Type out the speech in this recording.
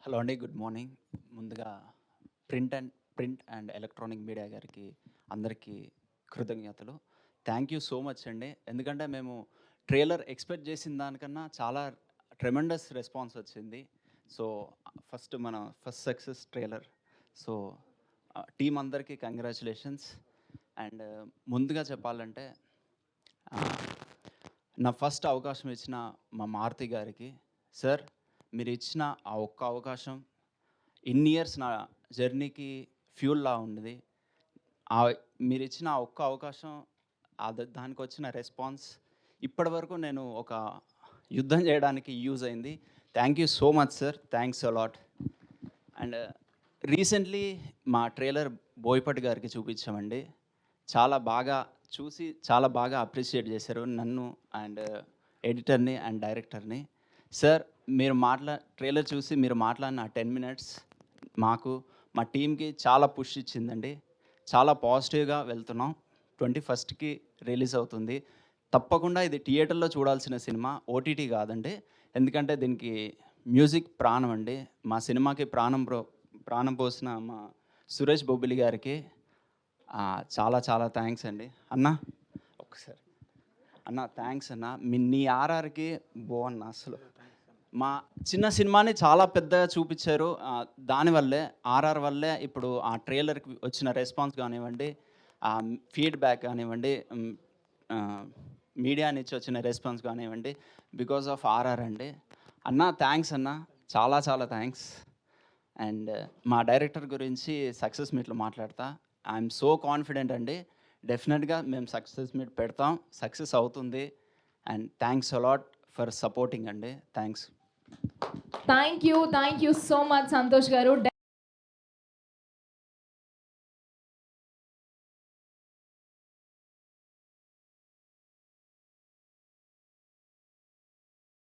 Hello అండి. Good morning. ముందుగా print and electronic media గారికి అందరికీ కృతజ్ఞతలు. థ్యాంక్ యూ సో మచ్ అండి. ఎందుకంటే మేము ట్రైలర్ ఎక్స్‌పెక్ట్ చేసిన దానికన్నా చాలా ట్రెమెండస్ రెస్పాన్స్ వచ్చింది. So, first success trailer. So, team అందరికీ కంగ్రాచ్యులేషన్స్. అండ్ ముందుగా చెప్పాలంటే ఆహ్, నా ఫస్ట్ అవకాశం ఇచ్చిన మా మారుతి గారికి, సార్ మీరిచ్చిన ఆ ఒక్క అవకాశం ఇన్ని ఇయర్స్ నా జర్నీకి ఫ్యూల్‌లా ఉన్నది. ఆహ్, మీరిచ్చిన ఆ ఒక్క అవకాశం దానికొచ్చిన రెస్పాన్స్ ఇప్పటివరకు నేను ఒక యుద్ధం చేయడానికి యూజ్ అయింది. Thank you so much sir. Thanks a lot. And recently మా ట్రైలర్ బోయపాటి గారికి చూపించామండి. చాలా బాగా అప్రిషియేట్ చేశారు నన్ను అండ్ ఎడిటర్‌ని అండ్ డైరెక్టర్‌ని. సార్ ట్రైలర్ చూసి మీరు మాట్లాడిన ఆ 10 మినిట్స్ మాకు, మా టీమ్‌కి చాలా పుష్ ఇచ్చిందండి. చాలా పాజిటివ్‌గా వెళ్తున్నాం. 21కి రిలీజ్ అవుతుంది. తప్పకుండా ఇది థియేటర్‌లో చూడాల్సిన సినిమా. ఓటీటీ కాదండి. ఎందుకంటే దీనికి మ్యూజిక్ ప్రాణం అండి. మా సినిమాకి ప్రాణం పోసిన మా సురేష్ బొబ్బిలి గారికి చాలా చాలా థ్యాంక్స్ అండి. అన్న ఒక్కసారి అన్న థ్యాంక్స్ అన్న. నీ ఆర్ఆర్‌కి అన్న అసలు. మా చిన్న సినిమాని చాలా పెద్దగా చూపిచ్చారు. దానివల్లే ఆర్ఆర్ వల్లే ఇప్పుడు ఆ ట్రైలర్‌కి వచ్చిన రెస్పాన్స్ కానివ్వండి, ఫీడ్‌బ్యాక్ కానివ్వండి, మీడియా నుంచి వచ్చిన రెస్పాన్స్ కానివ్వండి, బికాస్ ఆఫ్ ఆర్ఆర్ అండి. అన్న థ్యాంక్స్ అన్న. చాలా చాలా థ్యాంక్స్. అండ్ మా డైరెక్టర్ గురించి సక్సెస్ మీట్‌లో మాట్లాడతా. ఐయామ్ సో కాన్ఫిడెంట్ అండి. డెఫినెట్‌గా మేము సక్సెస్ మీట్ పెడతాం. సక్సెస్ అవుతుంది. And thanks a lot for supporting అండి. Thanks. Thank you so much Santosh గారు.